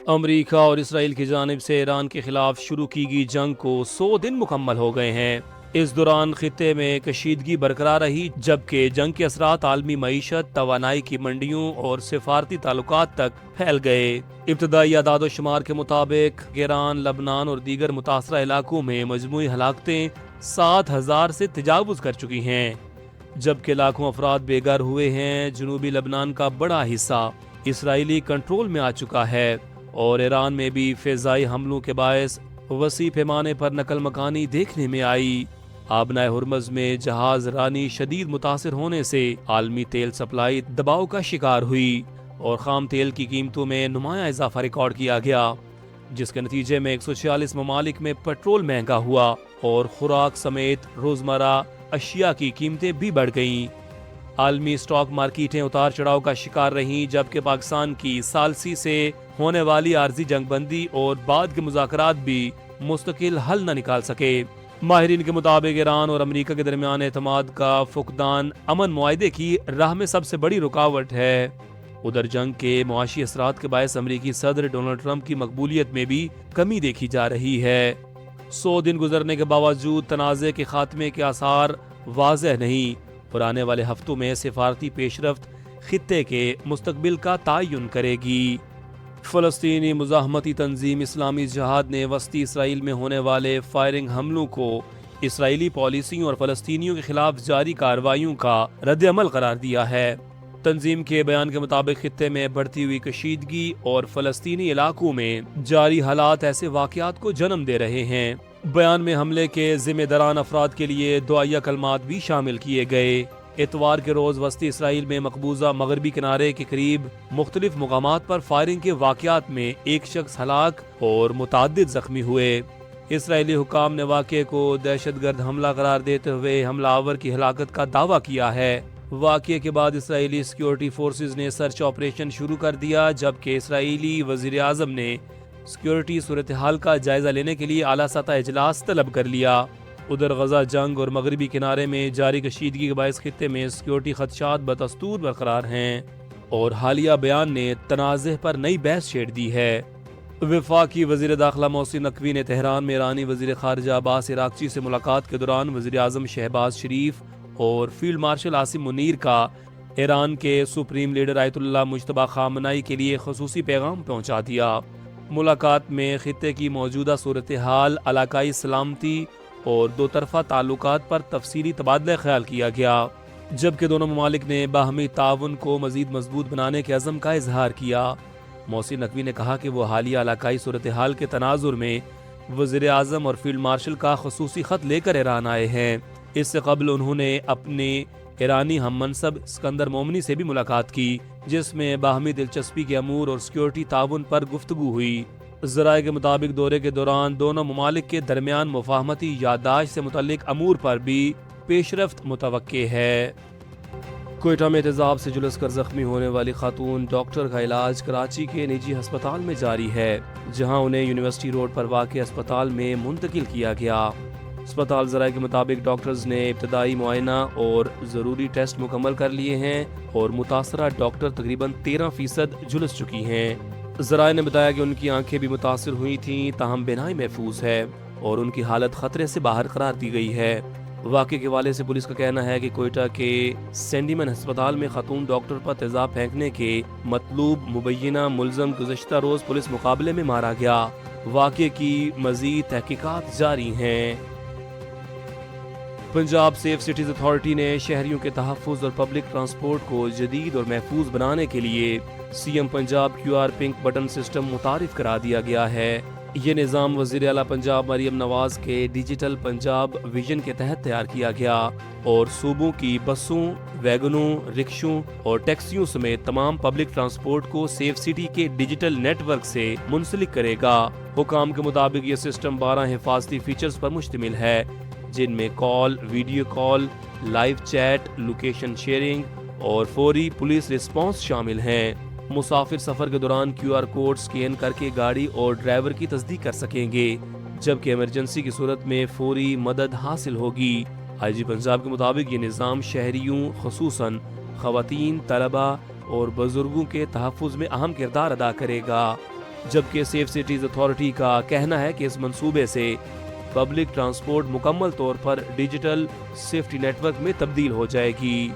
امریکہ اور اسرائیل کی جانب سے ایران کے خلاف شروع کی گئی جنگ کو 100 دن مکمل ہو گئے ہیں۔ اس دوران خطے میں کشیدگی برقرار رہی، جبکہ جنگ کے اثرات عالمی معیشت، توانائی کی منڈیوں اور سفارتی تعلقات تک پھیل گئے۔ ابتدائی اعداد و شمار کے مطابق ایران، لبنان اور دیگر متاثرہ علاقوں میں مجموعی ہلاکتیں 7,000 سے تجاوز کر چکی ہیں، جبکہ لاکھوں افراد بے گھر ہوئے ہیں۔ جنوبی لبنان کا بڑا حصہ اسرائیلی کنٹرول میں آ چکا ہے، اور ایران میں بھی فضائی حملوں کے باعث وسیع پیمانے پر نقل مکانی دیکھنے میں آئی۔ آبنائے ہرمز میں جہاز رانی شدید متاثر ہونے سے عالمی تیل سپلائی دباؤ کا شکار ہوئی، اور خام تیل کی قیمتوں میں نمایاں اضافہ ریکارڈ کیا گیا، جس کے نتیجے میں 146 ممالک میں پیٹرول مہنگا ہوا اور خوراک سمیت روزمرہ اشیاء کی قیمتیں بھی بڑھ گئیں۔ عالمی اسٹاک مارکیٹیں اتار چڑھاؤ کا شکار رہیں، جبکہ پاکستان کی ثالثی سے ہونے والی عارضی جنگ بندی اور بعد کے مذاکرات بھی مستقل حل نہ نکال سکے۔ ماہرین کے مطابق ایران اور امریکہ کے درمیان اعتماد کا فقدان امن معاہدے کی راہ میں سب سے بڑی رکاوٹ ہے۔ ادھر جنگ کے معاشی اثرات کے باعث امریکی صدر ڈونلڈ ٹرمپ کی مقبولیت میں بھی کمی دیکھی جا رہی ہے۔ 100 دن گزرنے کے باوجود تنازع کے خاتمے کے آثار واضح نہیں، اور آنے والے ہفتوں میں سفارتی پیش رفت خطے کے مستقبل کا تعین کرے گی۔ فلسطینی مزاحمتی تنظیم اسلامی جہاد نے وسطی اسرائیل میں ہونے والے فائرنگ حملوں کو اسرائیلی پالیسیوں اور فلسطینیوں کے خلاف جاری کارروائیوں کا رد عمل قرار دیا ہے۔ تنظیم کے بیان کے مطابق خطے میں بڑھتی ہوئی کشیدگی اور فلسطینی علاقوں میں جاری حالات ایسے واقعات کو جنم دے رہے ہیں۔ بیان میں حملے کے ذمہ داران افراد کے لیے دعائیہ کلمات بھی شامل کیے گئے۔ اتوار کے روز وسطی اسرائیل میں مقبوضہ مغربی کنارے کے قریب مختلف مقامات پر فائرنگ کے واقعات میں ایک شخص ہلاک اور متعدد زخمی ہوئے۔ اسرائیلی حکام نے واقعے کو دہشت گرد حملہ قرار دیتے ہوئے حملہ آور کی ہلاکت کا دعویٰ کیا ہے۔ واقعے کے بعد اسرائیلی سیکیورٹی فورسز نے سرچ آپریشن شروع کر دیا، جبکہ اسرائیلی وزیر اعظم نے سیکیورٹی صورتحال کا جائزہ لینے کے لیے اعلیٰ سطح اجلاس طلب کر لیا۔ ادھر غزہ جنگ اور مغربی کنارے میں جاری کشیدگی کے باعث خطے میں سیکیورٹی خدشات بدستور برقرار ہیں، اور حالیہ بیان نے تنازع پر نئی بحث چھیڑ دی ہے۔ وفاقی وزیر داخلہ محسن نقوی نے تہران میں ایرانی وزیر خارجہ عباس عراقچی سے ملاقات کے دوران وزیر اعظم شہباز شریف اور فیلڈ مارشل عاصم منیر کا ایران کے سپریم لیڈر آیت اللہ مجتبی خامنہئی کے لیے خصوصی پیغام پہنچا دیا۔ ملاقات میں خطے کی موجودہ صورتحال، علاقائی سلامتی اور دو طرفہ تعلقات پر تفصیلی تبادلہ خیال کیا گیا، جبکہ دونوں ممالک نے باہمی تعاون کو مزید مضبوط بنانے کے عزم کا اظہار کیا۔ محسن نقوی نے کہا کہ وہ حالیہ علاقائی صورتحال کے تناظر میں وزیر اعظم اور فیلڈ مارشل کا خصوصی خط لے کر ایران آئے ہیں۔ اس سے قبل انہوں نے اپنے ایرانی ہم منصب اسکندر مومنی سے بھی ملاقات کی، جس میں باہمی دلچسپی کے امور اور سیکیورٹی تعاون پر گفتگو ہوئی۔ ذرائع کے مطابق دورے کے دوران دونوں ممالک کے درمیان مفاہمتی یادداشت سے متعلق امور پر بھی پیش رفت متوقع ہے۔ کوئٹہ میں تیزاب سے جھلس کر زخمی ہونے والی خاتون ڈاکٹر کا علاج کراچی کے نجی ہسپتال میں جاری ہے، جہاں انہیں یونیورسٹی روڈ پر واقع اسپتال میں منتقل کیا گیا۔ اسپتال ذرائع کے مطابق ڈاکٹرز نے ابتدائی معائنہ اور ضروری ٹیسٹ مکمل کر لیے ہیں، اور متاثرہ ڈاکٹر تقریباً 13% جھلس چکی ہیں۔ ذرائع نے بتایا کہ ان کی آنکھیں بھی متاثر ہوئی تھیں، تاہم بینائی محفوظ ہے اور ان کی حالت خطرے سے باہر قرار دی گئی ہے۔ واقعے کے حوالے سے پولیس کا کہنا ہے کہ کوئٹہ کے سینڈیمن ہسپتال میں خاتون ڈاکٹر پر تیزاب پھینکنے کے مطلوب مبینہ ملزم گزشتہ روز پولیس مقابلے میں مارا گیا۔ واقعے کی مزید تحقیقات جاری ہیں۔ پنجاب سیف سٹیز اتھارٹی نے شہریوں کے تحفظ اور پبلک ٹرانسپورٹ کو جدید اور محفوظ بنانے کے لیے C M Punjab QR pink button system متعارف کرا دیا گیا ہے۔ یہ نظام وزیر اعلیٰ پنجاب مریم نواز کے ڈیجیٹل پنجاب ویژن کے تحت تیار کیا گیا، اور صوبوں کی بسوں، ویگنوں، رکشوں اور ٹیکسیوں سمیت تمام پبلک ٹرانسپورٹ کو سیف سٹی کے ڈیجیٹل نیٹ ورک سے منسلک کرے گا۔ حکام کے مطابق یہ سسٹم 12 حفاظتی فیچرز پر مشتمل ہے، جن میں call, video call, live chat, location sharing اور فوری پولیس رسپانس شامل ہیں۔ مسافر سفر کے دوران QR کوڈ سکین کر کے گاڑی اور ڈرائیور کی تصدیق کر سکیں گے، جبکہ ایمرجنسی کی صورت میں فوری مدد حاصل ہوگی۔ IG پنجاب کے مطابق یہ نظام شہریوں، خصوصاً خواتین، طلبہ اور بزرگوں کے تحفظ میں اہم کردار ادا کرے گا۔ جبکہ سیف سٹیز اتھارٹی کا کہنا ہے کہ اس منصوبے سے پبلک ٹرانسپورٹ مکمل طور پر ڈیجیٹل سیفٹی نیٹ ورک میں تبدیل ہو جائے گی۔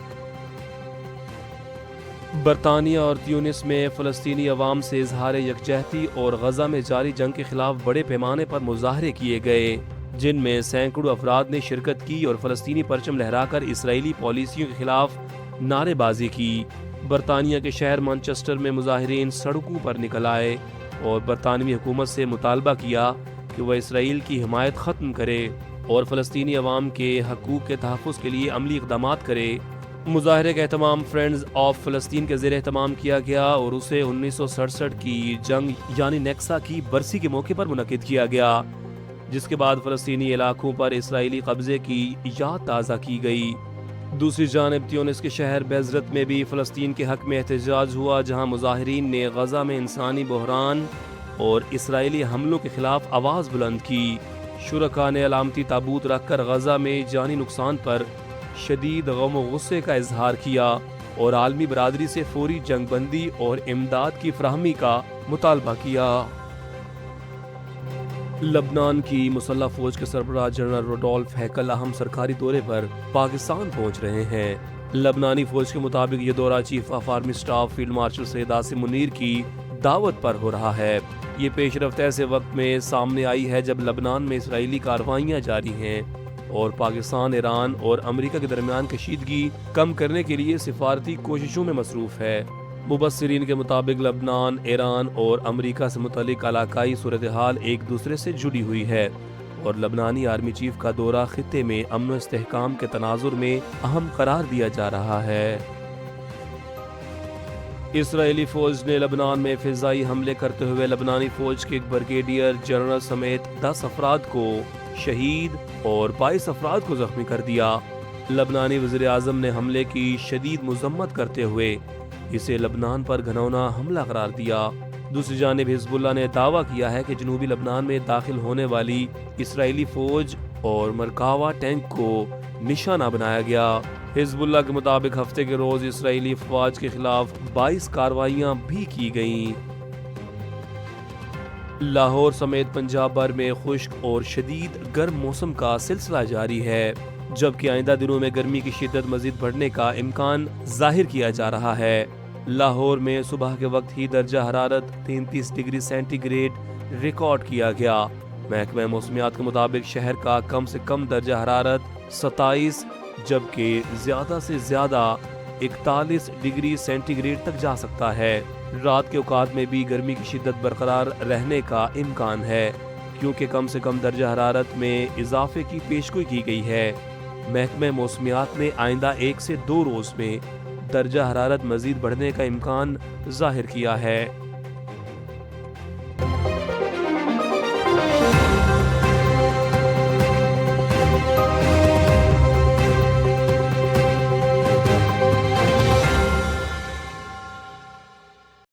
برطانیہ اور تیونس میں فلسطینی عوام سے اظہار یکجہتی اور غزہ میں جاری جنگ کے خلاف بڑے پیمانے پر مظاہرے کیے گئے، جن میں سینکڑوں افراد نے شرکت کی اور فلسطینی پرچم لہرا کر اسرائیلی پالیسیوں کے خلاف نعرے بازی کی۔ برطانیہ کے شہر مانچسٹر میں مظاہرین سڑکوں پر نکل آئے اور برطانوی حکومت سے مطالبہ کیا کہ وہ اسرائیل کی حمایت ختم کرے اور فلسطینی عوام کے حقوق کے تحفظ کے لیے عملی اقدامات کرے۔ مظاہرے کا اہتمام فرینڈز آف فلسطین کے زیر اہتمام کیا گیا اور اسے 1967 کی جنگ یعنی نیکسا کی برسی کے موقع پر منعقد کیا گیا، جس کے بعد فلسطینی علاقوں پر اسرائیلی قبضے کی یاد تازہ کی گئی۔ دوسری جانب تیونس کے شہر بیزرت میں بھی فلسطین کے حق میں احتجاج ہوا، جہاں مظاہرین نے غزہ میں انسانی بحران اور اسرائیلی حملوں کے خلاف آواز بلند کی۔ شرکاء نے علامتی تابوت رکھ کر غزہ میں جانی نقصان پر شدید غم و غصے کا اظہار کیا اور عالمی برادری سے فوری جنگ بندی اور امداد کی فراہمی کا مطالبہ کیا۔ لبنان کی مسلح فوج کے سربراہ جنرل روڈولف ہیکل اہم سرکاری دورے پر پاکستان پہنچ رہے ہیں۔ لبنانی فوج کے مطابق یہ دورہ chief of army staff field marshal Syed Asim Munir کی دعوت پر ہو رہا ہے۔ یہ پیش رفت ایسے وقت میں سامنے آئی ہے جب لبنان میں اسرائیلی کارروائیاں جاری ہیں اور پاکستان، ایران اور امریکہ کے درمیان کشیدگی کم کرنے کے لیے سفارتی کوششوں میں مصروف ہے۔ مبصرین کے مطابق لبنان، ایران اور امریکہ سے متعلق علاقائی صورتحال ایک دوسرے سے جڑی ہوئی ہے اور لبنانی آرمی چیف کا دورہ خطے میں امن و استحکام کے تناظر میں اہم قرار دیا جا رہا ہے۔ اسرائیلی فوج نے لبنان میں فضائی حملے کرتے ہوئے لبنانی فوج کے ایک بریگیڈیئر جنرل سمیت 10 افراد کو شہید اور 22 افراد کو زخمی کر دیا۔ لبنانی وزیر اعظم نے حملے کی شدید مذمت کرتے ہوئے اسے لبنان پر گھناؤنا حملہ قرار دیا۔ دوسری جانب حزب اللہ نے دعویٰ کیا ہے کہ جنوبی لبنان میں داخل ہونے والی اسرائیلی فوج اور مرکاوا ٹینک کو نشانہ بنایا گیا۔ حزب اللہ کے مطابق ہفتے کے روز اسرائیلی افواج کے خلاف 22 کارروائیاں بھی کی گئیں۔ لاہور سمیت پنجاب بھر میں خشک اور شدید گرم موسم کا سلسلہ جاری ہے، جبکہ آئندہ دنوں میں گرمی کی شدت مزید بڑھنے کا امکان ظاہر کیا جا رہا ہے۔ لاہور میں صبح کے وقت ہی درجہ حرارت 33 ڈگری سینٹی گریڈ ریکارڈ کیا گیا۔ محکمہ موسمیات کے مطابق شہر کا کم سے کم درجہ حرارت 27 جبکہ زیادہ سے زیادہ 41 ڈگری سینٹی گریڈ تک جا سکتا ہے۔ رات کے اوقات میں بھی گرمی کی شدت برقرار رہنے کا امکان ہے، کیونکہ کم سے کم درجہ حرارت میں اضافے کی پیشگوئی کی گئی ہے۔ محکمہ موسمیات نے آئندہ 1 سے 2 روز میں درجہ حرارت مزید بڑھنے کا امکان ظاہر کیا ہے۔